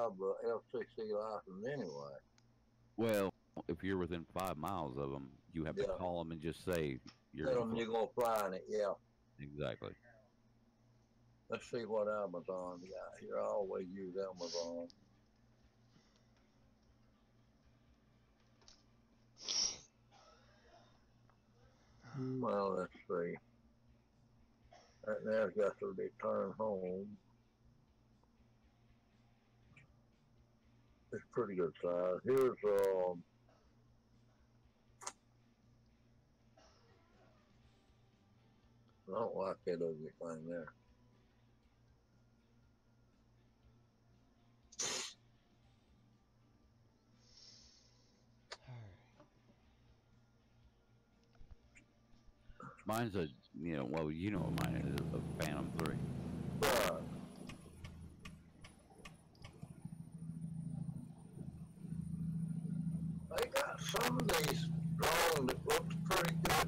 have a FCC license anyway. Well, if you're within 5 miles of them, you have to Yeah. call them and just say you're Tell going them to you're fly. gonna fly in it. Yeah. Exactly. Let's see what Amazon got here. I always use Amazon. Well, let's see. Right now it's got to return home. It's pretty good size. Here's I don't like that ugly thing there. Mine's a, well, you know what mine is, a Phantom 3. But they got some of these drones that looks pretty good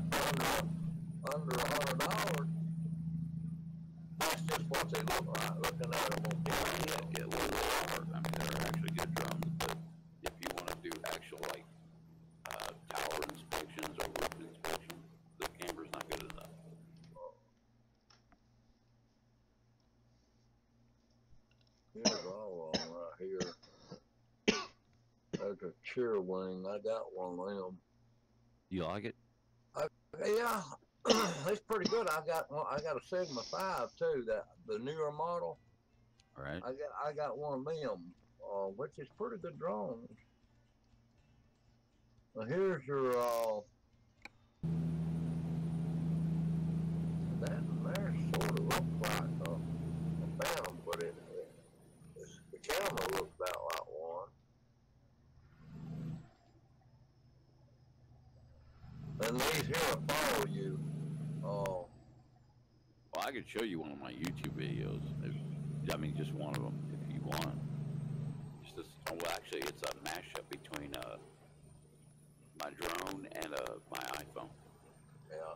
under $100. That's just what they look like looking at them on TV. Yeah, get a little bit more. I mean, they're actually good drones, but if you want to do actual, like, tower inspections or roof inspections, the camera's not good enough. Here's all of them right here. There's a cheer wing. I got one of them. You like it? Yeah, it's pretty good. I got a Sigma 5 too. That the newer model. All right. I got one of them, which is pretty good drone. Now here's your that there sort of looks like a Phantom, but the camera looks about like one. And these here will follow you. Well, I could show you one of my YouTube videos. I mean, just one of them if you want. Just this, well, actually, it's a mashup between my drone and my iPhone. Yeah.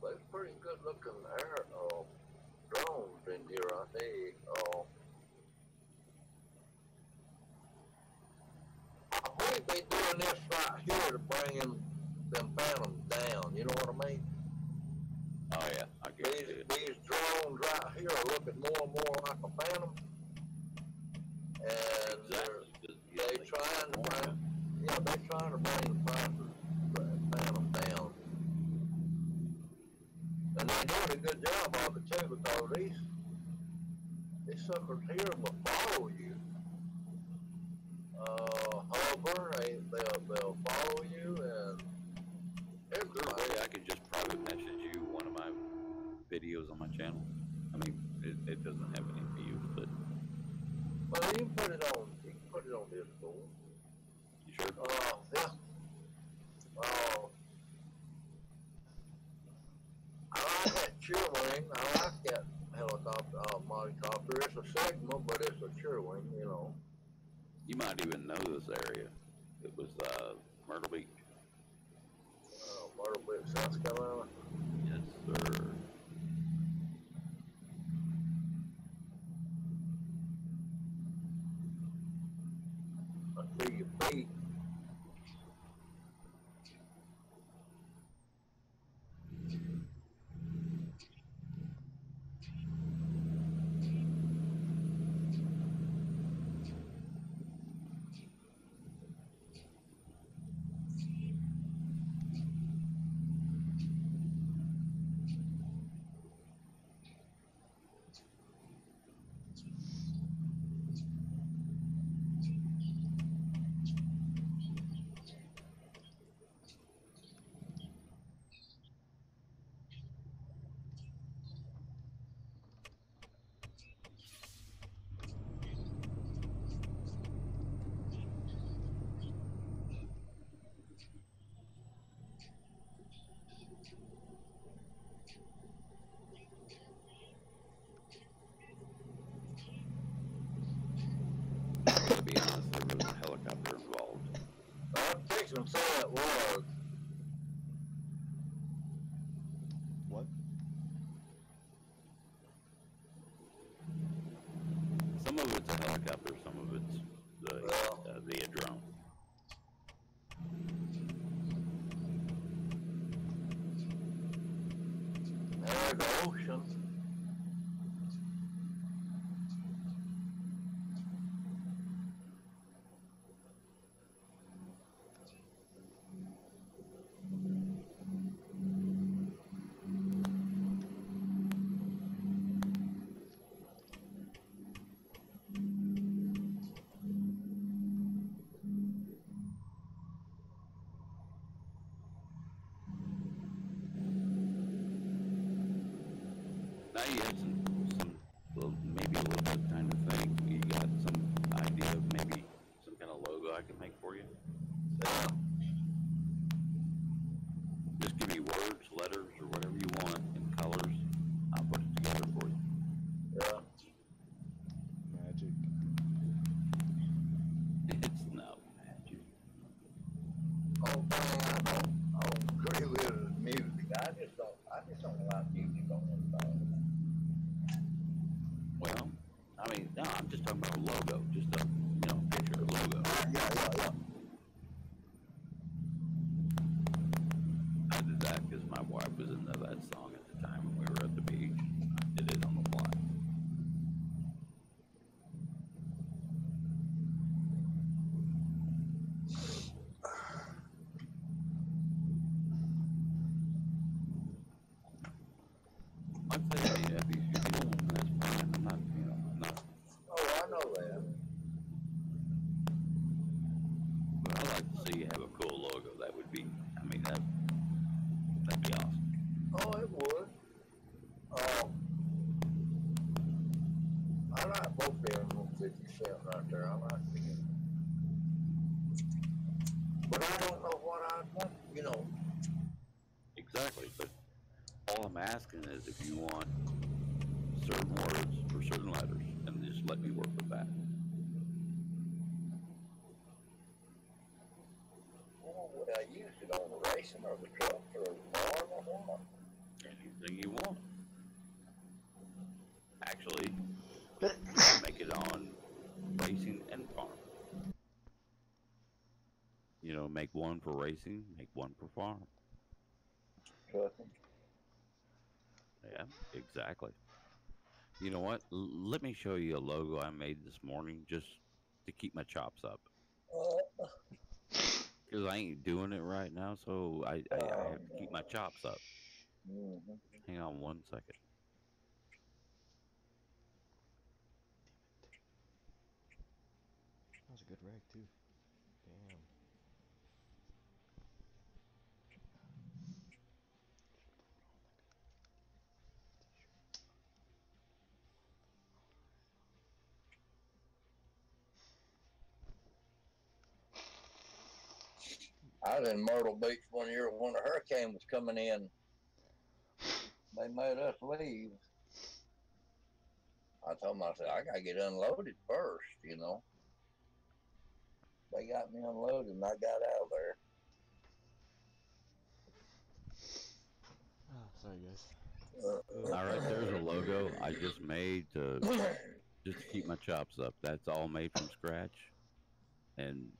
But it's pretty good looking air drones in here, I think. I believe they doing this right here to bring them Phantoms down. You know what I mean? Oh yeah, I get it. These drones right here are looking more and more like a Phantom, and they're trying to bring the Phantom down, and they're doing a good job of it too, because these suckers here will follow you. Hover, they'll follow you, and Everybody, I could just private message you one of my videos on my channel. I mean, it doesn't have any views, but well, you can put it on Discord. you sure? Yeah. I like that cheer wing. I like that helicopter, monocopter. It's a Sigma, but it's a cheer wing, you know. You might even know this area. It was Myrtle Beach. Myrtle Beach, South Carolina. Yes, sir. I see your feet. backup or some of it's the drone. There's the ocean. Now you have some well, maybe a little bit kind of thing. You got some idea of maybe some kind of logo I can make for you? Yeah. Just give me words, letters, or whatever you want in colors. I'll put it together for you. Yeah. Magic. It's not magic. Whole thing I don't agree with is music. I just don't like music on this thing. Well, I mean, no, I'm just talking about a logo. Just a, picture, a logo. Yeah. I did that because my wife was into that song at the time when we were at the beach. I did it on the fly. I'd say, if you don't, that's fine. I'm not. Oh, I know that. But I'd like to see you have a cool logo. That would be, that'd be awesome. Oh, it would. I like both of them 157 right there. I like them. But I don't know what I want, Exactly, but all I'm asking is if you want certain words or certain letters, and just let me work with that. Well, would I use it on the racing or the truck or the farm or what? Anything you want. Actually, make it on racing and farm. Make one for racing, make one for farm. Trucking. Yeah, exactly. You know what? Let me show you a logo I made this morning just to keep my chops up. Because I ain't doing it right now, so I have to keep my chops up. Mm-hmm. Hang on one second. That was a good rag too. Damn. I was in Myrtle Beach one year when the hurricane was coming in. They made us leave. I told them, I said, I got to get unloaded first, They got me unloaded and I got out of there. Ah, sorry guys. All right, there's a logo I just made just to keep my chops up. That's all made from scratch, and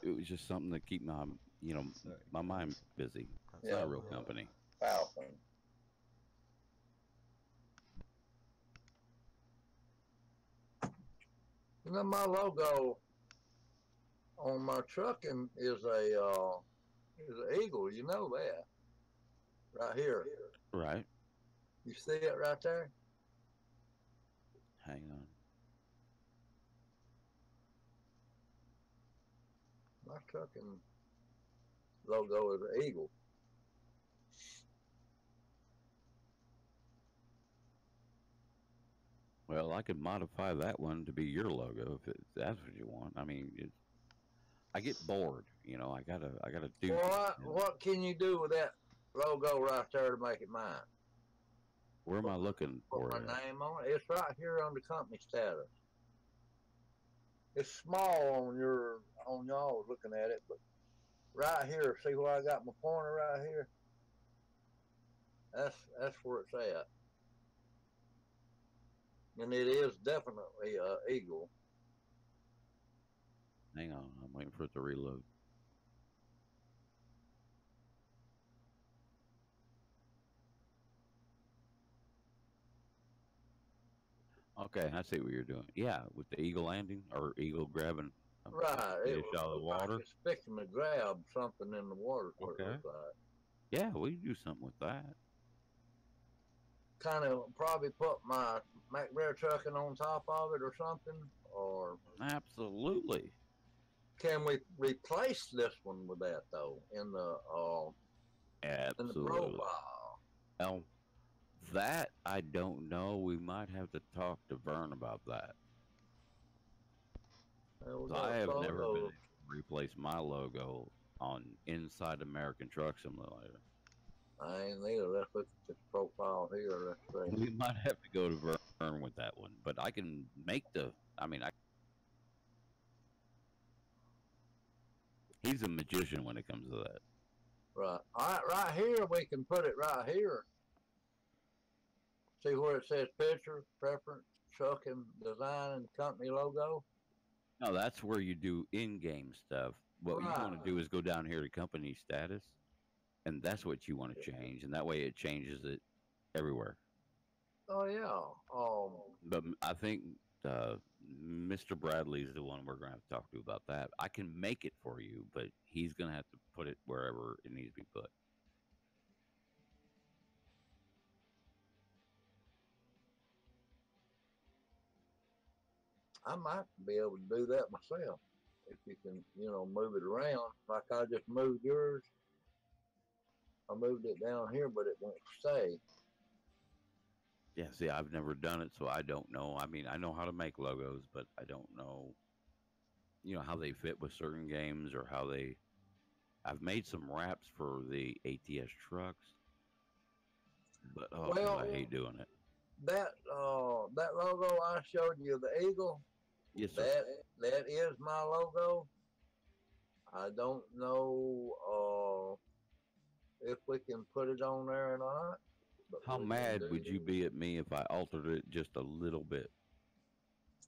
it was just something to keep my mind busy. It's not a real company. Falcon. My logo on my trucking is an eagle. You know that, right here. Right. You see it right there? Hang on. My trucking logo is an eagle. Well, I could modify that one to be your logo if that's what you want. I get bored. I gotta do. What can you do with that logo right there to make it mine? Where am I looking for Put it? my name on it. It's right here on the company status. It's small on y'all looking at it, but right here, see where I got my pointer right here? That's where it's at. And it is definitely an eagle. Hang on, I'm waiting for it to reload. Okay, I see what you're doing. Yeah, with the eagle landing or eagle grabbing a Right. It fish was out of the like water. it's fixing to grab something in the water. What it Okay. looked like. Yeah, we can do something with that. Kind of probably put my MacBread trucking on top of it or something, or Absolutely. can we replace this one with that though in the Absolutely. profile? Now, that I don't know. We might have to talk to Vern about that. We 'Cause got I a have never been photo. able to replace my logo on Inside American Truck Simulator. I ain't either. Let's look at this profile here. Let's see. We might have to go to Vern with that one, but I can make the. I mean, he's a magician when it comes to that. Right. All right, right here we can put it right here. See where it says picture, preference, trucking, design, and company logo? No, that's where you do in-game stuff. What you want Right. to do is go down here to company status, and that's what you want to change, and that way it changes it everywhere. Oh, yeah. But I think Mr. Bradley's the one we're going to have to talk to about that. I can make it for you, but he's going to have to put it wherever it needs to be put. I might be able to do that myself if you can, move it around. Like I just moved yours. I moved it down here, but it won't stay. Yeah, see, I've never done it, so I don't know. I mean, I know how to make logos, but I don't know, how they fit with certain games or how they. I've made some wraps for the ATS trucks, but oh god, I Well, hate doing it. that logo I showed you, the eagle, Yes, sir. that is my logo. I don't know if we can put it on there or not, but How we can mad would do you be at me if I altered it just a little bit?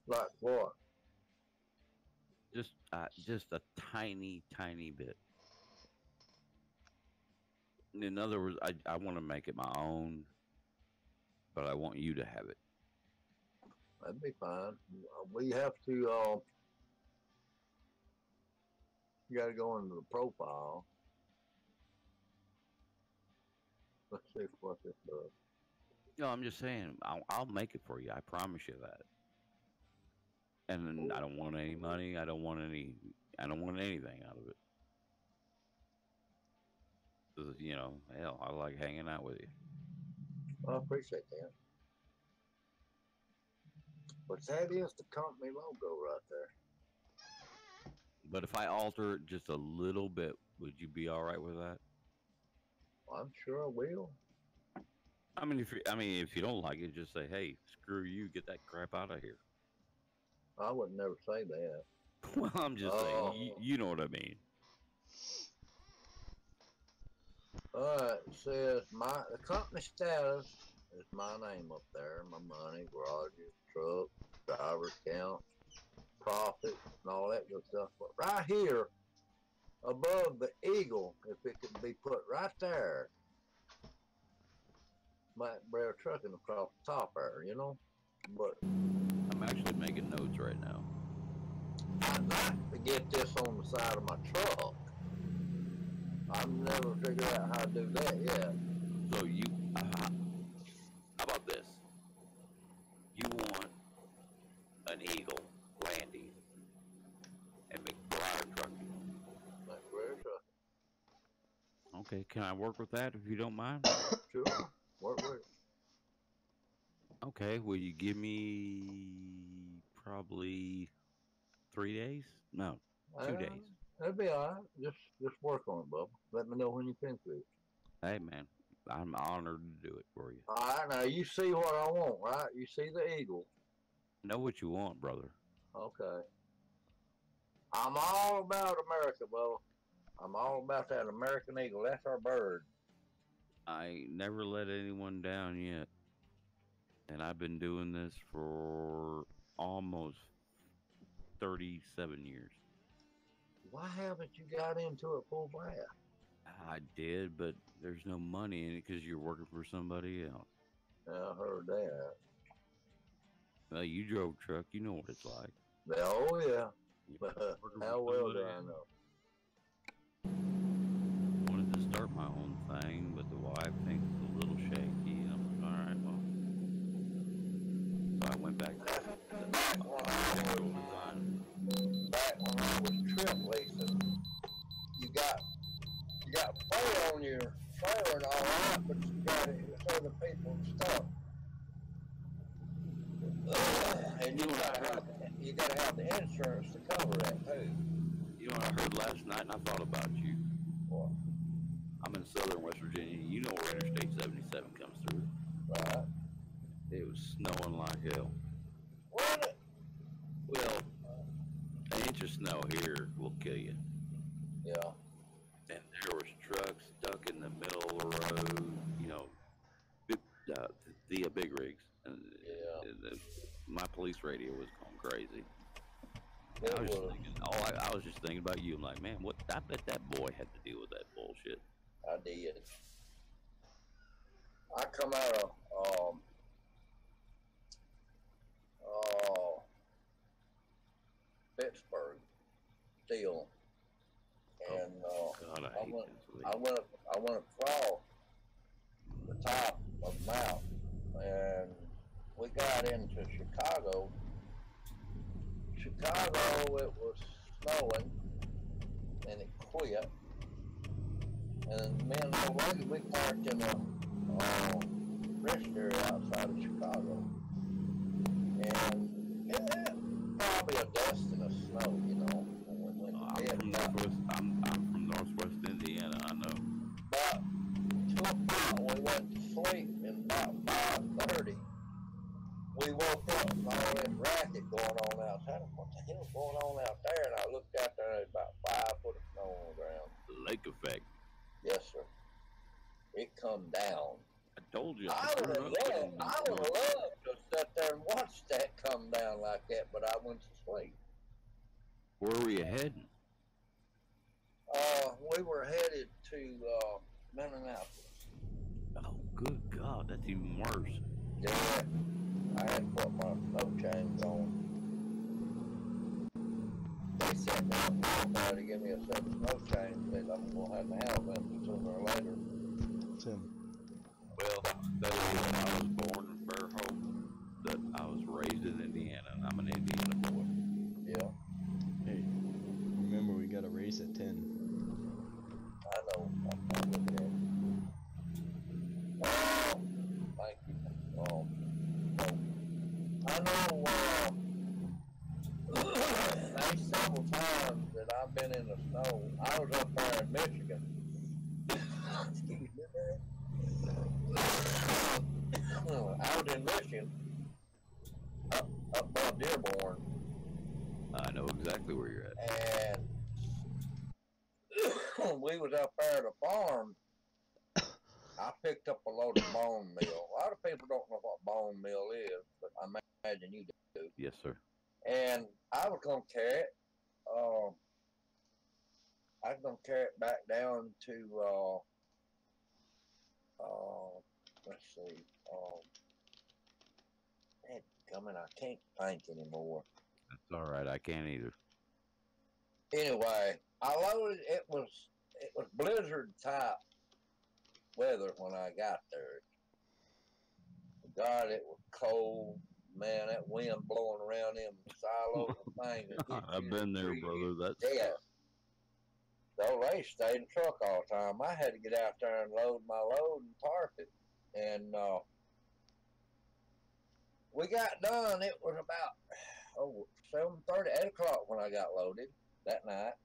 like what? Just a tiny, tiny bit. In other words, I want to make it my own, but I want you to have it. That'd be fine. We have to. You got to go into the profile. Let's see what this does. No, I'm just saying, I'll make it for you. I promise you that. And I don't want any money. I don't want any. I don't want anything out of it. 'Cause, hell, I like hanging out with you. I appreciate that. But that is the company logo right there. But if I alter it just a little bit, would you be all right with that? I'm sure I will. I mean, if you don't like it, just say, "Hey, screw you, get that crap out of here." I would never say that. Well, I'm just saying, you know what I mean. All right. It says the company status is my name up there. My money, garages, truck, driver count, profit, and all that good stuff. But right here, above the eagle, if it could be put right there, might bear trucking across the top there. But I'm actually making notes right now. I'd like to get this on the side of my truck. I've never figured out how to do that yet. So how about this? You want an eagle landing and McBride trucking. Like bear trucking. Okay, can I work with that if you don't mind? Sure. Work with it. Okay, will you give me probably 3 days? No, 2 days. That'd be all right. Just work on it, Bubba. Let me know when you finish with it. Hey, man, I'm honored to do it for you. All right, now you see what I want, right? You see the eagle. Know what you want, brother. Okay. I'm all about America, Bubba. I'm all about that American eagle. That's our bird. I never let anyone down yet, and I've been doing this for almost 37 years. Why haven't you got into it full blast? I did, but there's no money in it because you're working for somebody else. I heard that. Well, you drove truck, you know what it's like. Oh yeah. You're working for How well do somebody I else. know? Wanted to start my own thing, but the wife thinks it's a little shaky. And I'm like, all right, well. So I went back to architectural design. Back when I was trip leasing, you got fur on your trailer and all that, but you got it with other people's stuff. And you gotta have the insurance to cover that too. You know what I heard last night, and I thought about you. What? I'm in southern West Virginia. You know where Interstate 77 comes through. Right? It was snowing like hell. What? Well, an inch of snow here will kill you. Yeah. And there was trucks stuck in the middle of the road. You know, the big rigs. And my police radio was going crazy. I was just thinking about you. I'm like, man, what? I bet that boy had to deal with that bullshit. I did. I come out of Pittsburgh still, and God, I hate Pennsylvania. I went across the top of the mountain, and we got into Chicago. It was snowing, and it quit. And me and my lady, we parked in a rest area outside of Chicago. And probably a dust in the snow, you know. I'm from Northwest Indiana, I know. But to about we went to sleep, and about 5:30, we woke up and all this racket going on outside. What the hell's going on out there? And I looked out there, and there's about 5 foot of snow on the ground. The lake effect. Yes, sir. It come down. I told you. I would have loved to sit there and watch that come down like that, but I went to sleep. Where were you heading? We were headed to Minneapolis. Oh, good God, that's even worse. Yeah, I had to put my snow chains on. They sent me to give me a set of snow chains, said I'm going to have to have them sooner or later. Tim. Well, that was when I was born in Fairhope, that I was raised in Indiana, and I'm an Indiana boy. Yeah. Hey, remember we got a race at 10. I know. I'm with that. Thank you. I know there's several times that I've been in the snow. I was up there in Michigan. Excuse me, man. I was in Michigan, up by Dearborn. I know exactly where you're at. And we was up there at a farm. I picked up a load of bone meal. A lot of people don't know what bone meal is, but I imagine you do. Yes, sir. And I was going to carry it. I was going to carry it back down to, let's see, I can't think anymore. That's all right. I can't either. Anyway, I loaded. It was blizzard type weather when I got there. God, it was cold. Man, that wind blowing around them silos and things. I've been there, brother. That's So they stayed in the truck all the time. I had to get out there and load my load and tarp it. And we got done. It was about 7:30, 8 o'clock when I got loaded that night.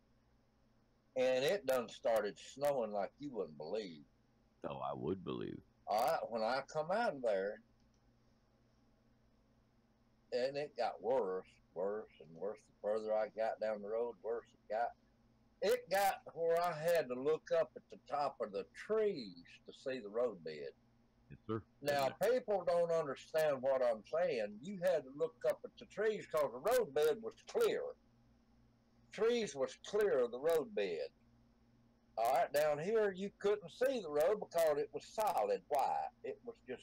And it done started snowing like you wouldn't believe. Oh, I would believe. All right, when I come out of there, and it got worse and worse. The further I got down the road, worse it got. It got where I had to look up at the top of the trees to see the road bed. Yes, sir. Now, people don't understand what I'm saying. You had to look up at the trees because the road bed was clear. trees was clear of the roadbed. All right, down here you couldn't see the road because it was solid white. It was just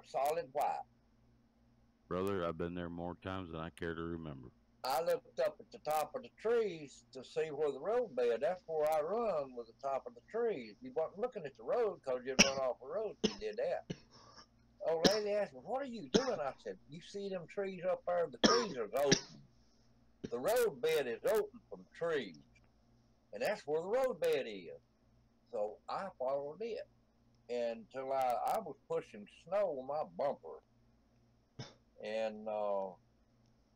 solid white. Brother, I've been there more times than I care to remember. I looked up at the top of the trees to see where the roadbed. That's where I run, was the top of the trees. You wasn't looking at the road because you'd run off the road if you did that. Old lady asked me, "What are you doing?" I said, "You see them trees up there? The trees are open. The roadbed is open from trees, and that's where the roadbed is." So I followed it until I was pushing snow on my bumper, and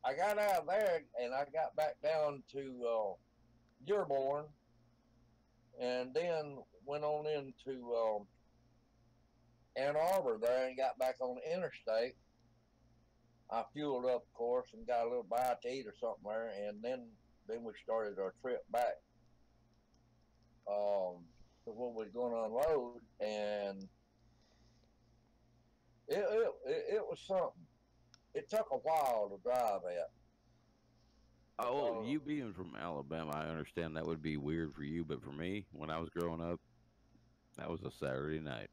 I got out of there and I got back down to Dearborn, and then went on into Ann Arbor there and got back on the interstate. I fueled up, of course, and got a little bite to eat or something there, and then we started our trip back. To when we was going to unload, and it was something. It took a while to drive at. Oh, you being from Alabama, I understand that would be weird for you, but for me, when I was growing up, that was a Saturday night.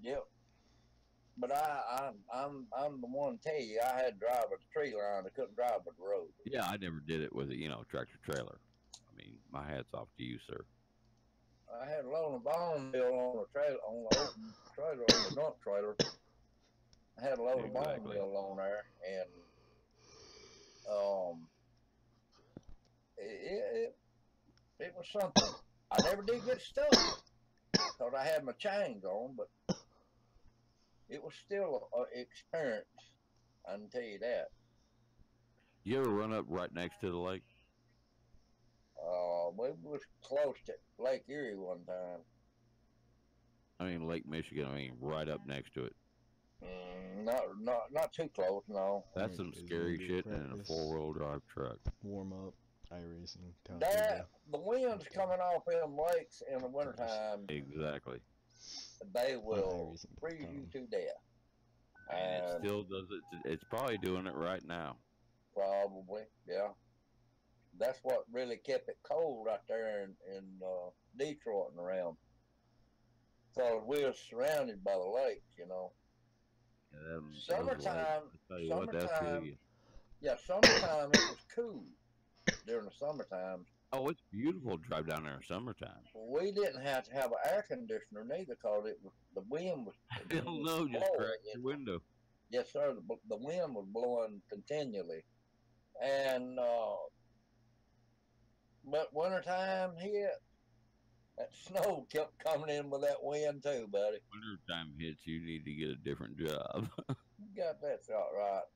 Yep. But I'm the one to tell you, I had to drive with the tree line. I couldn't drive with the road. Yeah, I never did it with a tractor trailer. I mean, my hat's off to you, sir. I had a load of bone meal on the trailer, on the open trailer, on the dump trailer. I had a load of bone meal on there, and it was something. I never did get stuck because I had my chains on, but it was still an experience. I can tell you that. You ever run up right next to the lake? We was close to Lake Erie one time. I mean, Lake Michigan. I mean, right up next to it. Not too close, no. That's some scary shit in a 4-wheel drive truck. Warm up, iRacing. That the winds coming off them lakes in the wintertime. Exactly. They will freeze you to death. And it still does it. It's probably doing it right now. Probably, yeah. That's what really kept it cold right there in Detroit and around. So we were surrounded by the lakes, you know. Summertime, yeah, summertime it was cool during the summertime. Oh, it's beautiful to drive down there in summertime. We didn't have to have an air conditioner neither, because the wind was. Hell no, just crack your window. Yes, sir. The wind was blowing continually, and but wintertime hit. That snow kept coming in with that wind too, buddy. Wintertime hits, you need to get a different job. You got that shot right.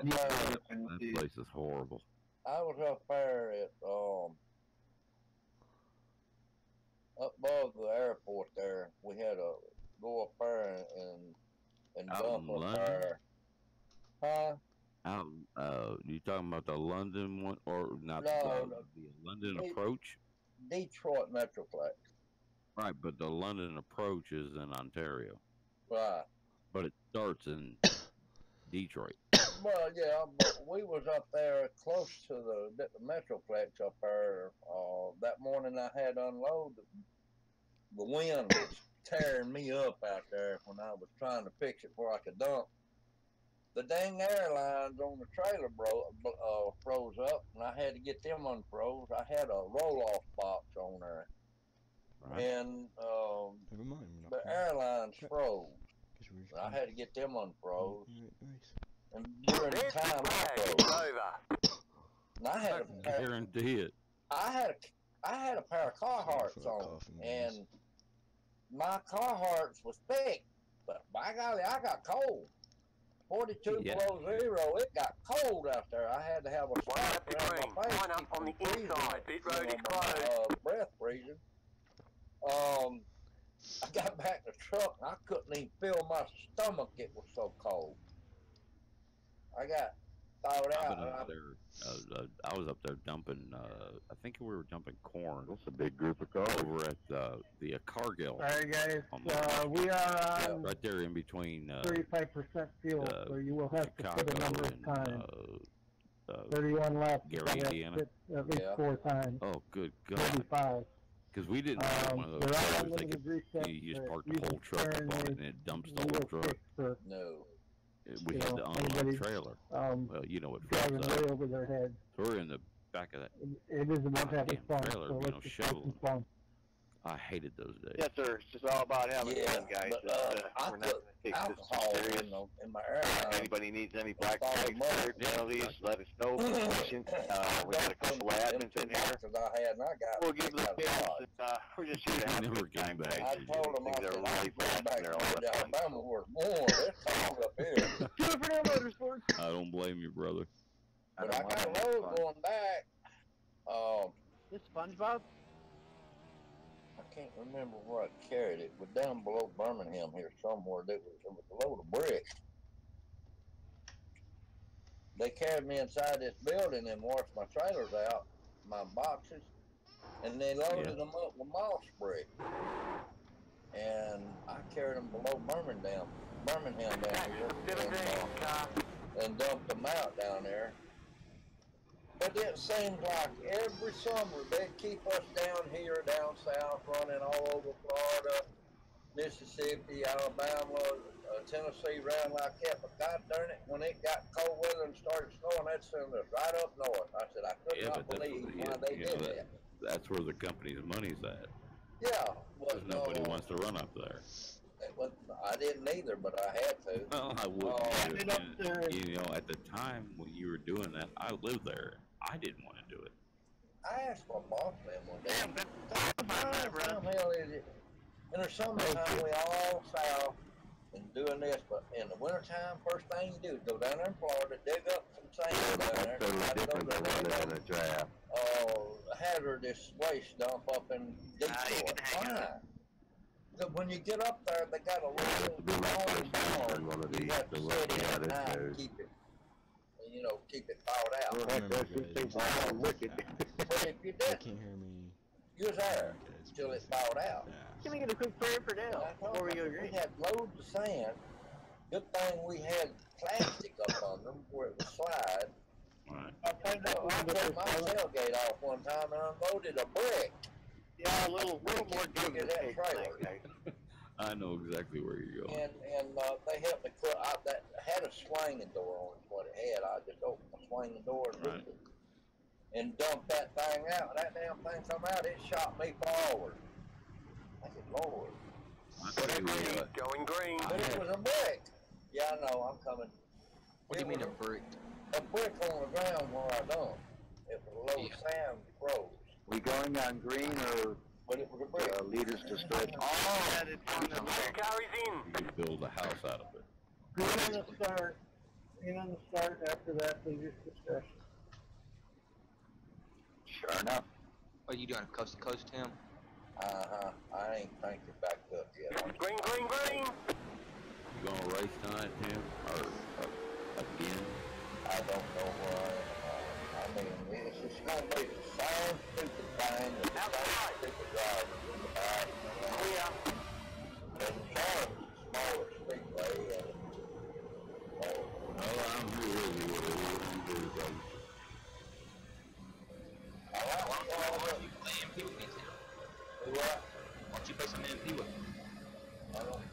That place is horrible. I was up there at up above the airport there. We had to go up there and dump up there. Huh? You talking about the London one, or not? No, the London approach. Detroit Metroplex. Right, but the London approach is in Ontario. Right. But it starts in Detroit. Well, yeah, but we was up there close to the Metroplex up there. That morning I had to unload. The wind was tearing me up out there when I was trying to fix it where I could dump. The dang airlines on the trailer froze up, and I had to get them unfroze. I had a roll-off box on there, right. And the airlines froze. I had to get them unfroze. And during the time I froze, and I had guarantee it. I had a pair of Carhartts on, and my Carhartts was thick, but by golly, I got cold. 42 below zero, it got cold out there. I had to have a strap around my face. Line up on the inside, pit road is closed. Breath freezing. I got back in the truck and I couldn't even feel my stomach. It was so cold. I got thawed out. I was up there dumping, I think we were dumping corn. That's a big group of cars. Over at the Cargill. Alright guys, we are on right there in between 35% fuel, so you will have to put a number of times. 31 laps. Gary, I got Indiana? hit at least 4 times. Oh, good God. 35. Because we didn't have one of those They're all trailers that unlimited could, resets, you just but park you the whole can truck up turn on it the and it dumps the whole wheel truck. stick for, No. We you had know, to unload anybody, the trailer. Well, you know what driving flips way up. over their head. So we're in the back of that It isn't one having damn fun, trailer, so you let's know, just have some shoveling. fun. I hated those days. Yes, sir. It's just all about having fun, guys. But, We're not going to take this alcohol too serious. in my airline. Anybody needs any black flags, cleared penalties, let us know. We got a couple of admins in here. We'll give the kids, we're just here to have a Never good time, came back. guys. I told them, I Things said, are I'm really going fast back and they're to a lot of fun. Alabama where it's warm. It's cold up here. Jupiter Motorsports. I don't blame you, brother. But I got a load going back. This SpongeBob? I can't remember where I carried it, but down below Birmingham here somewhere, it was a load of bricks. They carried me inside this building and washed my trailers out, my boxes, and they loaded them up with moss brick. And I carried them below Birmingham down here, and dumped them out down there. But it seems like every summer they'd keep us down here, down south, running all over Florida, Mississippi, Alabama, Tennessee, around like that. But God darn it, when it got cold weather and started snowing, they'd send us right up north. I said, I could not believe why they did that. That's where the company's money's at. Yeah. Because nobody wants to run up there. But I didn't either, but I had to. Well, I wouldn't. You know, at the time when you were doing that, I lived there. I didn't want to do it. I asked my boss man one day, what the hell is it? In the summertime, we all south and doing this, but in the wintertime, first thing you do is go down there in Florida, dig up some sand down there. Totally different than running in a draft. Hazardous waste dump up in Detroit. Why? Because when you get up there, they got a little barn. You have to sit in at night and keep it, you know, keep it thawed out. But if you They didn't, can't hear me. you was there till it thawed out. Can we get a quick prayer for Dale before we go We green? had loads of sand. Good thing we had plastic up on them where it would slide. Right. I turned my tailgate off one time and unloaded a brick. Yeah, a little more Look at that trailer. I know exactly where you're going. And they helped me put out that had a swinging door on it, what it had. I just opened the swinging door and dumped that thing out. That damn thing come out, it shot me forward. I said, Lord. Going green. But it was a brick. Yeah, I know, I'm coming. What do you mean a brick? A brick on the ground where I dumped. It was a low sand froze. We going on green or But it was a brick. leaders to stretch? Oh, that is on the Carries in. You could build a house out of it. Green on the start. Green on the start. After that, leaders discussion. Sure enough. Are you doing coast to coast, Tim? I ain't cranked it back up yet. Green, green, green. You gonna race tonight, Tim? Or again? I don't know where I mean, it's just gonna be the same stupid thing with the same stupid drivers in the back. And the car is a smaller speedway and I'm here with you. What do you do, buddy? Why don't you play MP with me, Tim? do what? Why don't you play some MP with me? I don't think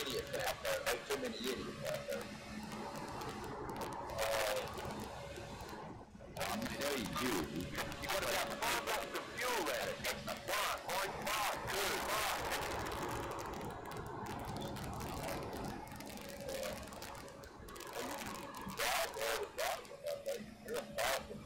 idiots out there. There's too many idiots out there. I'm gonna tell you, You got about 5 laps of fuel left. Extra 1.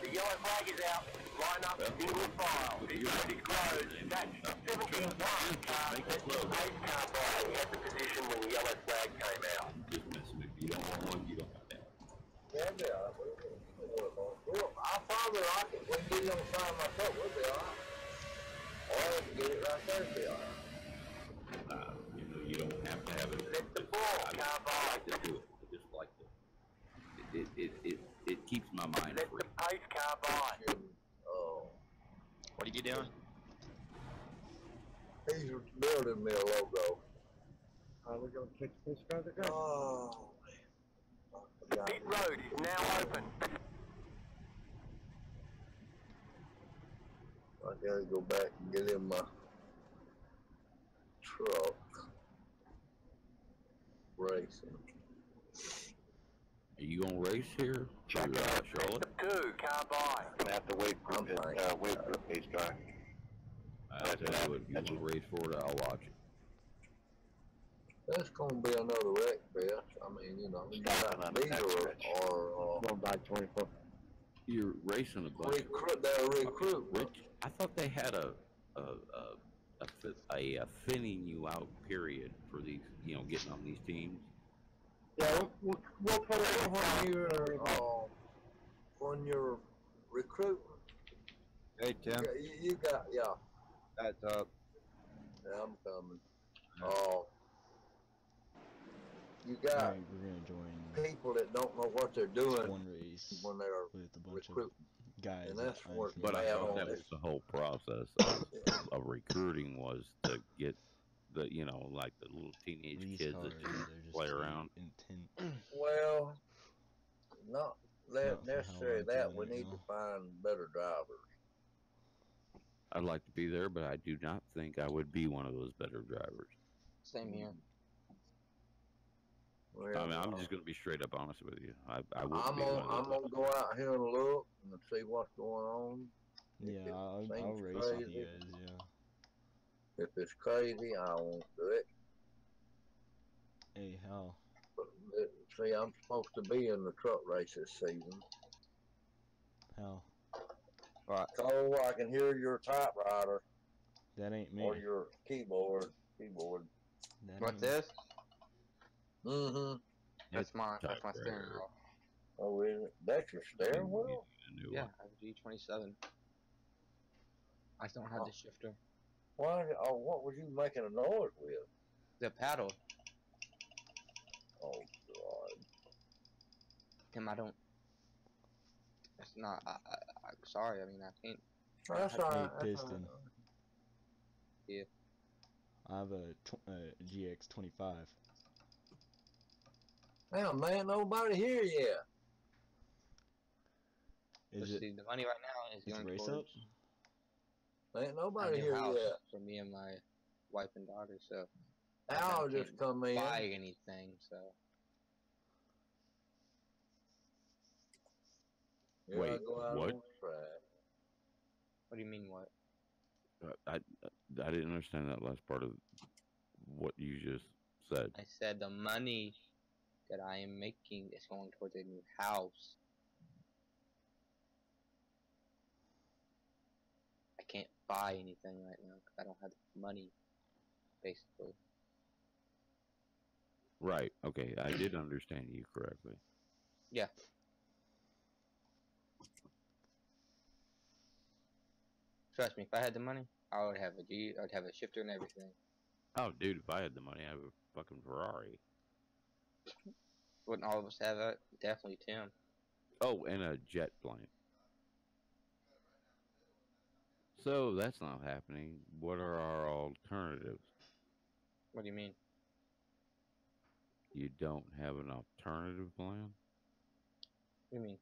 The yellow flag is out. Line up in your file. It's ready closed. That's 71. It's the pace car by. He had the position when the yellow flag came out. Just messing with you. You don't want one, you don't have that. Yeah. Well, I'll probably like it. We can get it on the side of my truck. We'll be alright. Or I can get it right there and be alright. You know, you don't have to have it. Let the ball car by. I like to do it. I just like to. It keeps my mind Let free. the pace car by. Oh. What are you doing? He's building me a logo. We're gonna fix this car to go. Oh. Pit road is now open. I gotta go back and get in my truck. Racing. Are you gonna race here? Check To, it out. Charlotte? 2 car by. Gonna have to wait for the pace car. I tell you what, if you want to race for it, I'll watch it. That's gonna be another wreck fest. I mean, you know, you got diesel or Going by 24. You're racing a bunch. recruit. Rich, I thought they had a thinning you out period for these, you know, getting on these teams. Yeah, we'll put it When you're recruiting. Hey, Tim. You got, yeah. That's up. Yeah, I'm coming. You got Alright, we're gonna join people that don't know what they're doing one race when they're with a bunch recruiting. of guys. And that's I'm what- But I Yeah, thought that on was this. the whole process of recruiting was to get the, you know, like the little teenage these kids cars, that just they're just play too around. Intent. Well, not that Not for how necessarily I'm that. doing We it need to now. find better drivers. I'd like to be there, but I do not think I would be one of those better drivers. Same here. Well, I mean, I'm just going to be straight up honest with you. I wouldn't I'm be one gonna of those. go out here and look and see what's going on. If Yeah, it I'll seems race with crazy, you guys, yeah. If it's crazy, I won't do it. Hey, Hal. But see, I'm supposed to be in the truck race this season. Hal. So I can hear your typewriter That ain't me. or your keyboard. That What's ain't me. this? Mm-hmm. That's my typewriter. steering wheel. Oh, is it? That's your steering wheel? A new Yeah, one. I have a G27. I just don't have the shifter. Why? Oh, what was you making a noise with? The paddle. Oh God! Tim, I don't. It's not. I'm sorry. I mean, I can't. That's all right. Hey, That's all Piston. right. Yeah. I have a GX25. Damn, man, nobody here yet. Is Let's it? see. The money right now is Is going race towards Ain't a nobody new here house yet. for me and my wife and daughter. So Al I just can't come in. buy anything. So Yeah, Wait, I go out what? on the track. what do you mean? What? I didn't understand that last part of what you just said. I said the money that I am making is going towards a new house. I can't buy anything right now because I don't have the money, basically. Right. Okay. I did understand you correctly. Yeah. Trust me, if I had the money, I would have a G. I'd have a shifter and everything. Oh, dude, if I had the money, I'd have a fucking Ferrari. Wouldn't all of us have that? Definitely Tim. Oh, and a jet plane. So that's not happening. What are our alternatives? What do you mean? You don't have an alternative plan? What do you mean?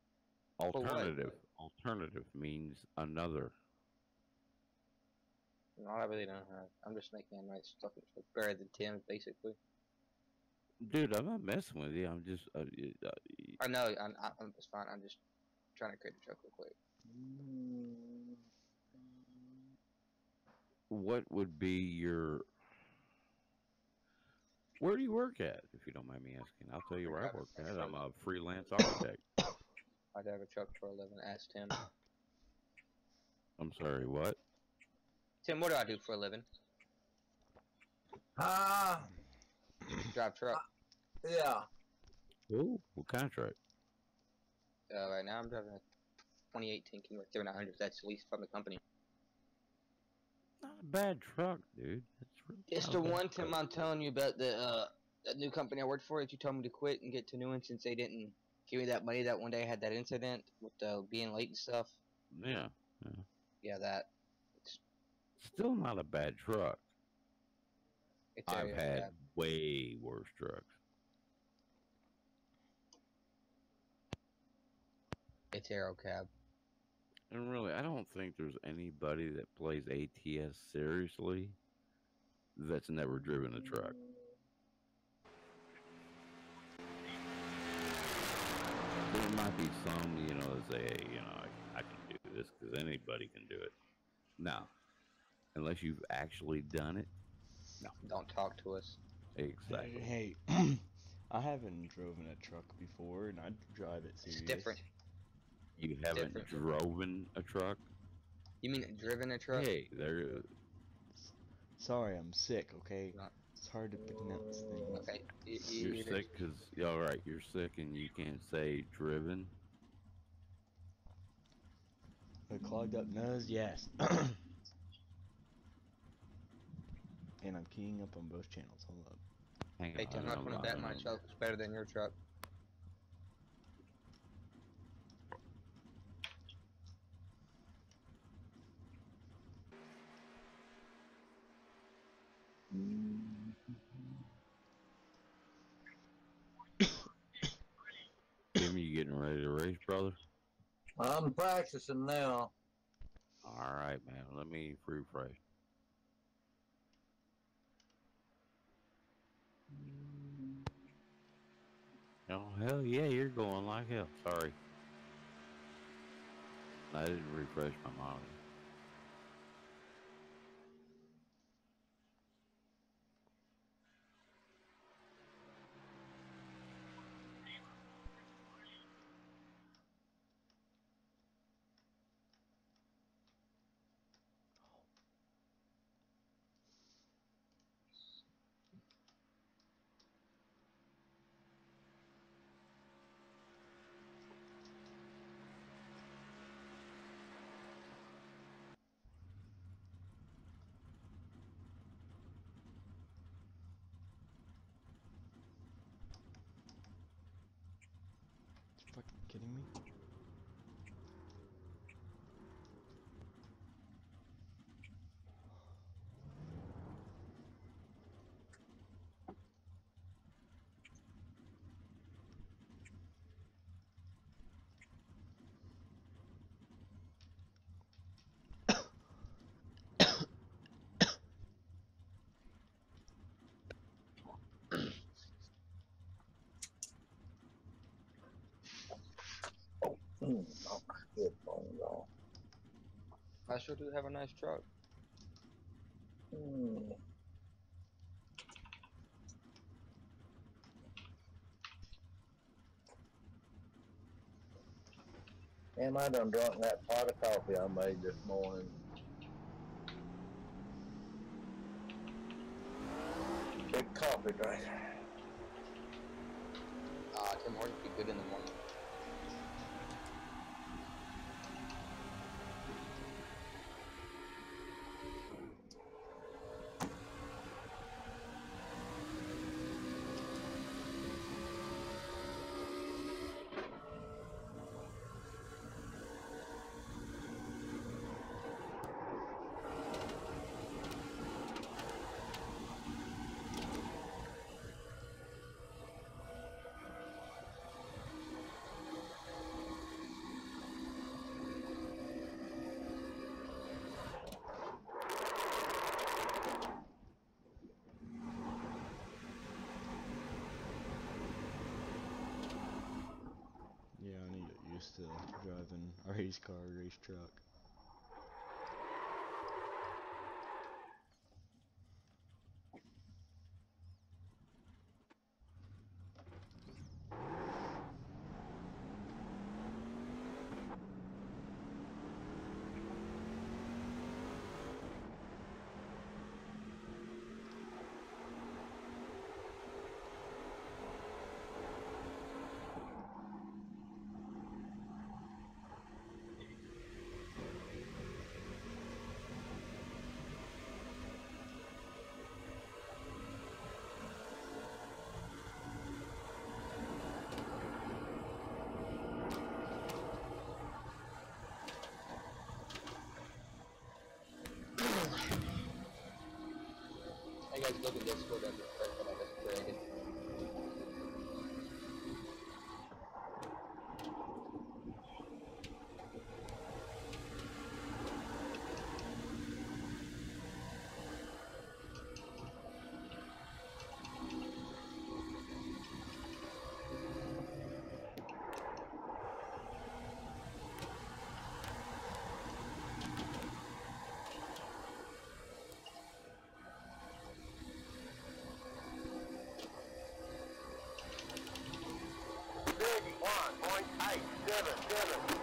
Alternative. Alternative means another. No, I really don't have. I'm just making a nice fucking truck better than Tim's, basically. Dude, I'm not messing with you. I'm just. I know. I'm it's fine. I'm just trying to create a truck real quick. What would be your. Where do you work at, if you don't mind me asking? I'll tell you where I work at. I'm a freelance architect. I'd have a truck for 11. Ask Tim. I'm sorry, what? Tim, what do I do for a living? Drive truck. Yeah. Ooh, what kind of truck? Right now I'm driving a 2018 King with 3900. That's leased from the company. Not a bad truck, dude. It's the one, Tim, I'm telling you about the that new company I worked for that you told me to quit and get to a new one since they didn't give me that money that one day I had that incident with being late and stuff. Yeah. Yeah, that. Still not a bad truck. It's I've had way worse trucks. It's Aero Cab. And really, I don't think there's anybody that plays ATS seriously that's never driven a truck. There might be some, that say, hey, I can do this because anybody can do it. No. Unless you've actually done it, no. Don't talk to us. Exactly. Hey, I haven't driven a truck before, and I drive it serious. It's different. You haven't driven a truck? You mean driven a truck? Hey, there. Sorry, I'm sick, okay? It's hard to pronounce things. Okay. You're sick because, alright, you're sick and you can't say driven? A clogged up nose, yes. And I'm keying up on both channels. Hold up. Hang on. Hey, Tim, I'm not going to bet my truck's better than your truck. Jimmy, you getting ready to race, brother? I'm practicing now. Alright, man. Let me refresh. Oh, hell yeah, you're going like hell. Sorry. I didn't refresh my monitor. You fucking kidding me? Knock my headphones off. I sure do have a nice truck. Damn, I done drunk that pot of coffee I made this morning. Big coffee drinker. Tim Hortons be good in the morning. Yeah, I need to get used to driving a race car, race truck. 30.77.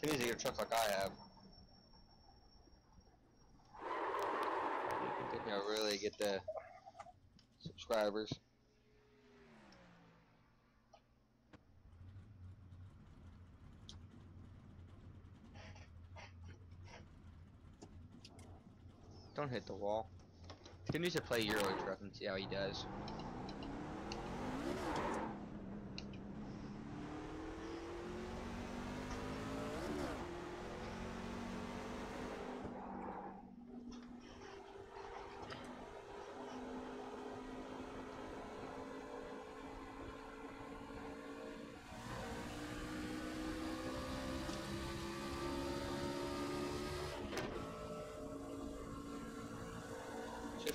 It's easy to get a truck like I have. I think I'll really get the subscribers. Don't hit the wall. Tim needs to play Euro Truck and see how he does.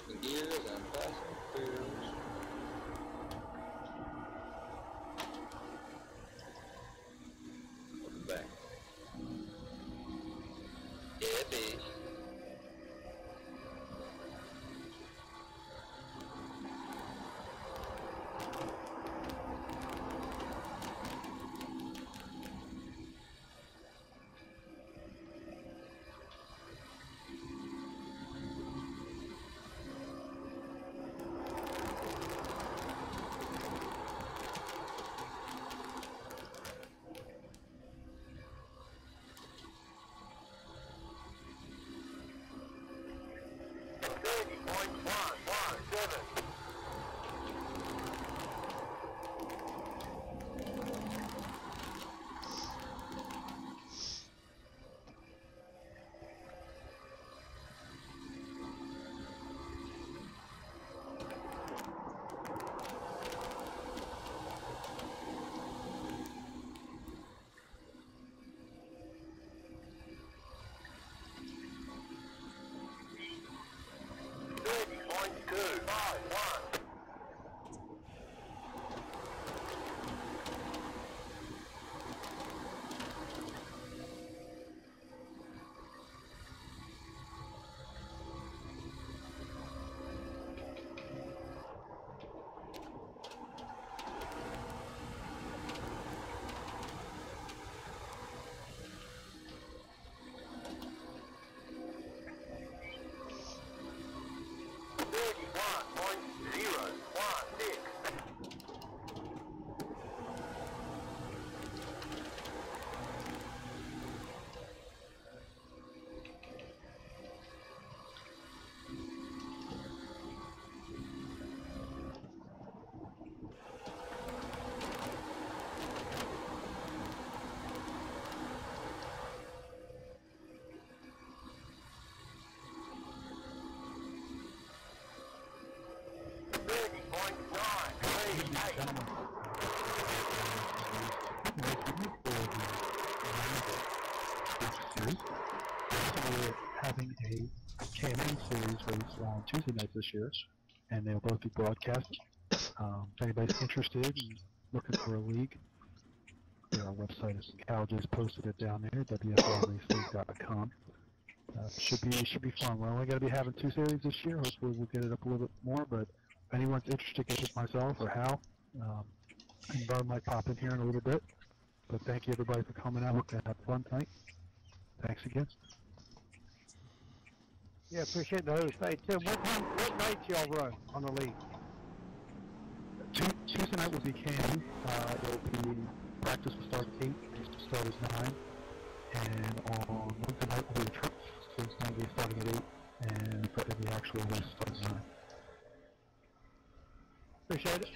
Shifting gears and passing through. Welcome back. Yeah, bitch. We're having a campaign series race on Tuesday nights this year, and they'll both be broadcast. If anybody's interested in looking for a league, our website is colleges posted it down there, wflraceleague.com. Should be fun. We're only going to be having 2 series this year. Hopefully we'll get it up a little bit more, but if anyone's interested, get with myself or Hal. And Bud might pop in here in a little bit. But thank you everybody for coming out. Hope you had fun tonight. Thanks again. Yeah, appreciate the host. Hey, Tim, what nights y'all run on the league? Tuesday night will be candy. It'll be practice will start at 8, race will start at 9. And on Wednesday night will be a trip, so it's going to be starting at 8, and the actual race starts at 9. Appreciate it.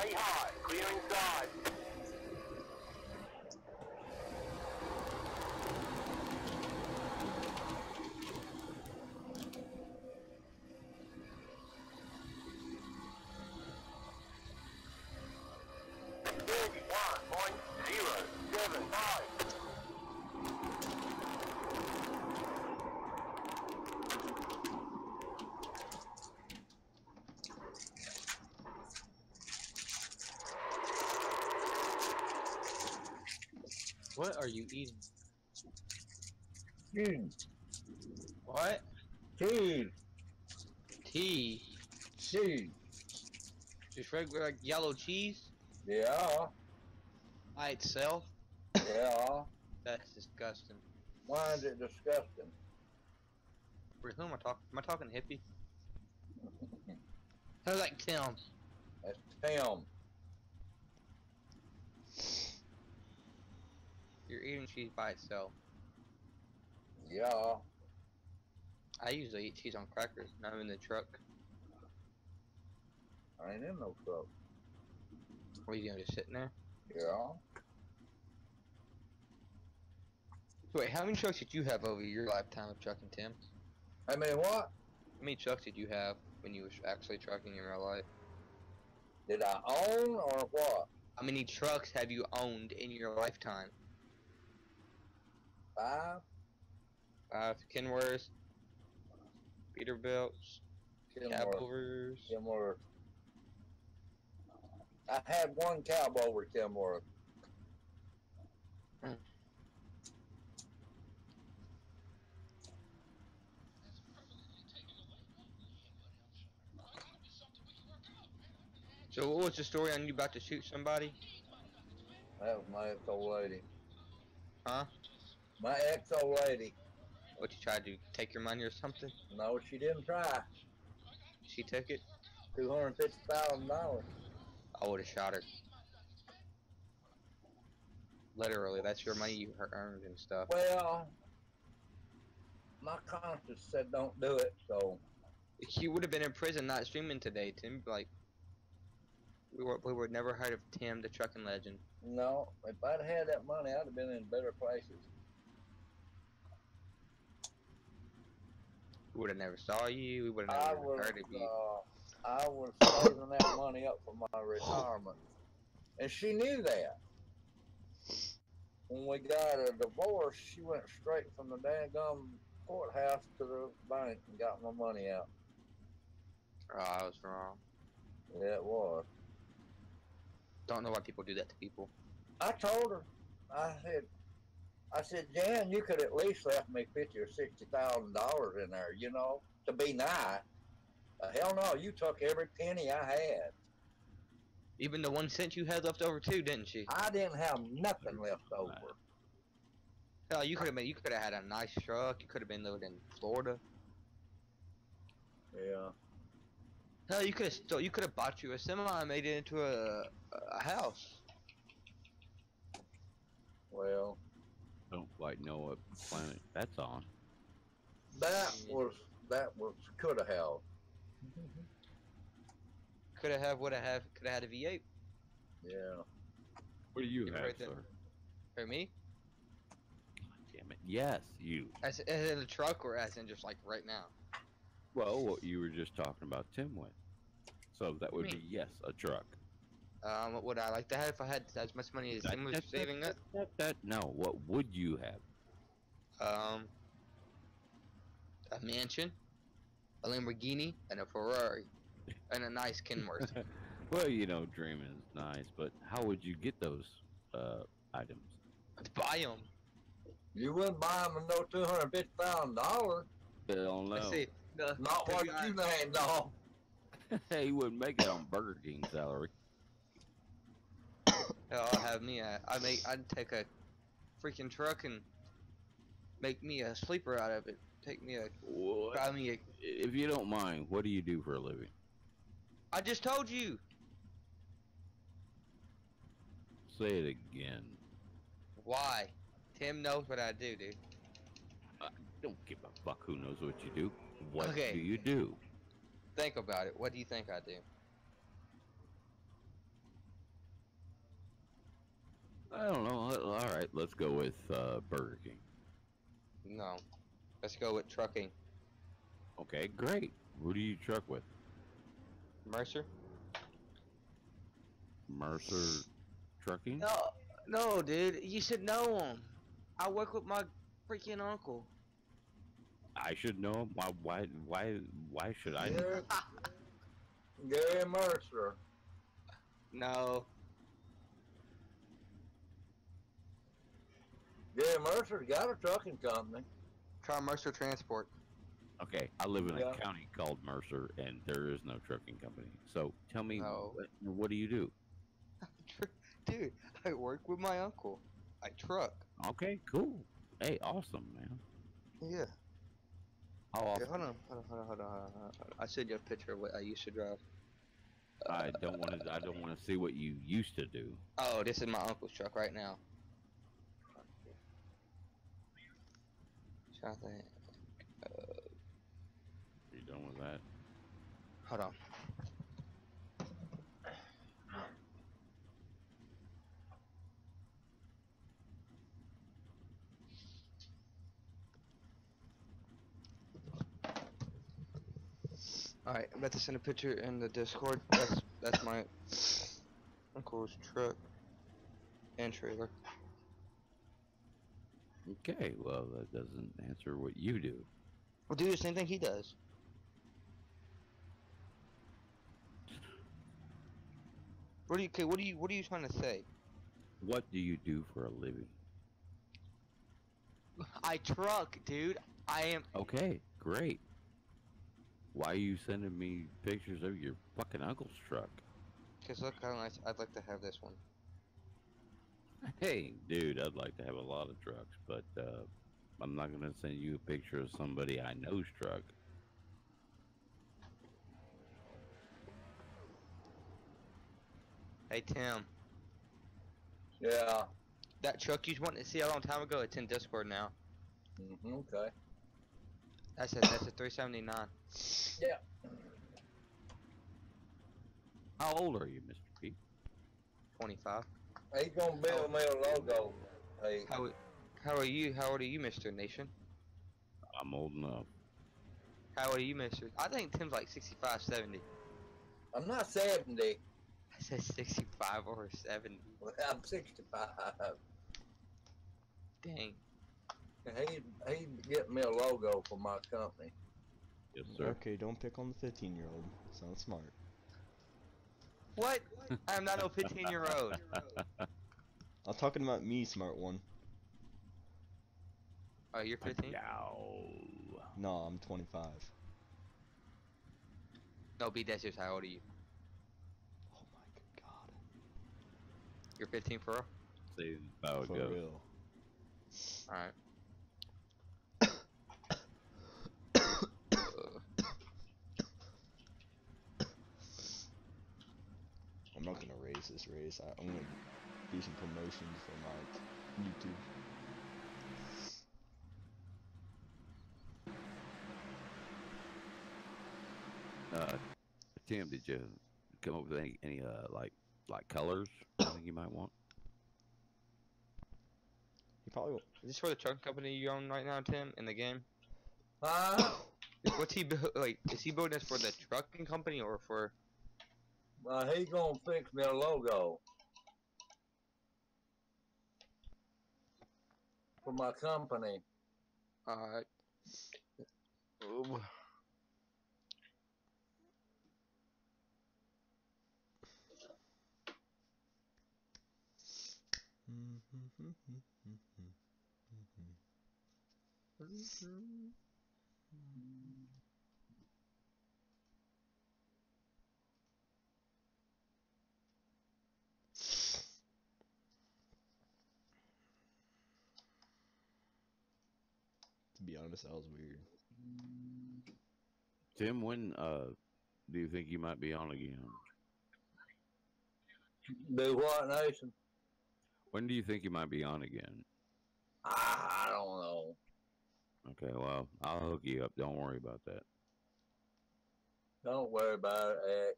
Stay high. Clear inside. Big 1.075. What are you eating? Cheese. What? Cheese. Tea. Cheese. Just regular like yellow cheese Yeah. by itself? Yeah. That's disgusting. Why is it disgusting? For who am I talking? Am I talking hippie? Sounds like Tim. That's Tim. You're eating cheese by itself. Yeah. I usually eat cheese on crackers when I'm in the truck. I ain't in no truck. What are you doing, just sitting there? Yeah. So wait, how many trucks did you have over your lifetime of trucking, Tim? I mean, what? How many trucks did you have when you were actually trucking in real life? Did I own or what? How many trucks have you owned in your lifetime? 5? 5 Kenworths, Peterbilts, cab Kenworth. overs. Kenworth. I had one cab over Kenworth. So what was the story on you about to shoot somebody? That was my ex-old lady. Huh? My ex-old lady. What, you tried to take your money or something? No, she didn't try. She took it? $250,000. I would have shot her. Literally, that's your money you earned and stuff. Well, my conscience said don't do it, so. He would have been in prison not streaming today, Tim. Like, we would never heard of Tim, the trucking legend. No, if I'd had that money, I'd have been in better places. We would have never saw you. We would have never heard of you. I was saving that money up for my retirement. And she knew that. When we got a divorce, she went straight from the daggum courthouse to the bank and got my money out. Oh, I was wrong. Yeah, it was. Don't know why people do that to people. I told her, I said, Jan, you could at least left me $50,000 or $60,000 in there, you know, to be nice. Hell no, you took every penny I had. Even the 1 cent you had left over too, didn't she? I didn't have nothing left over. Hell, you could have had a nice truck. You could have been living in Florida. Yeah. Hell, you could have bought you a semi and made it into a house. Well, Don't quite know what planet that's on. that was could have held. Could have, would have, could have had a V8. Yeah. What do you You have, heard that? sir? For me? Damn it. Yes, you. As in a truck or as in just like right now? Well, what you were just talking about Tim with. So that would be, yes, a truck. What would I like to have if I had as much money as Tim was saving up? No, what would you have? A mansion, a Lamborghini, and a Ferrari, and a nice Kenworth. Well, you know, dreaming is nice, but how would you get those items? I'd buy them. You wouldn't buy them with no $250,000. Hell no. Let's see. Not what you named, dog. He wouldn't make it on Burger King salary. Hell, I'll have me I'd take a freaking truck and make me a sleeper out of it. Take me a, buy me a. If you don't mind, what do you do for a living? I just told you. Say it again. Why? Tim knows what I do, dude. I don't give a fuck who knows what you do. What Okay. do you do? Think about it. What do you think I do? I don't know. All right, let's go with Burger King. No. Let's go with trucking. Okay, great. Who do you truck with? Mercer? Mercer Trucking? No, no, dude. You should know him. I work with my freaking uncle. I should know him. Why should I know? Gary, Gary Mercer. No. Gary Mercer's got a trucking company. Try Mercer Transport. Okay, I live in Yeah. a county called Mercer, and there is no trucking company. So tell me, No. what do you do? Dude, I work with my uncle. I truck. Okay, cool. Hey, awesome, man. Yeah. How Here, often? hold on. Hold on. I sent you a picture of what I used to drive. I don't want to. I don't want to see what you used to do. Oh, this is my uncle's truck right now. Trying to think. You done with that? Hold on. Alright, I'm about to send a picture in the Discord. That's my uncle's truck and trailer. Okay, well that doesn't answer what you do. We'll do the same thing he does. What are you trying to say? What do you do for a living? I truck, dude. I am. Okay, great. Why are you sending me pictures of your fucking uncle's truck? Cause look how nice. I'd like to have this one. Hey, dude, I'd like to have a lot of trucks, but I'm not gonna send you a picture of somebody I know's truck. Hey Tim, Yeah. that truck you wanted to see a long time ago, it's in Discord now. Okay. That's a 379. Yeah. How old are you, Mr. P? 25. He's gonna build me a logo. Hey, How are you? How old are you, Mr. Nation? I'm old enough. How old are you, Mr.? I think Tim's like 65, 70. I'm not 70. I said 65 or 70. I'm 65. Dang. He's getting me a logo for my company. Yes, sir. Okay, don't pick on the 15-year-old. Sounds smart. What? I'm not a 15-year-old. I'm talking about me, smart one. Oh, you're 15? No, I'm 25. No, be dead serious. How old are you? Oh my good god. You're 15 for real? See how it For goes. real. Alright. I'm not gonna raise this race. I'm gonna do some promotions for my YouTube. Tim, did you come up with any like colors? I think you might want. He probably won't. Is this for the truck company you own right now, Tim, in the game? What's he like? Is he building this for the trucking company or for? He's gonna fix me a logo for my company. Alright. To be honest, that was weird. Tim, when do you think you might be on again? Do what, Nation? When do you think you might be on again? I don't know. Okay, well, I'll hook you up. Don't worry about that. Don't worry about it.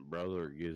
Brother gives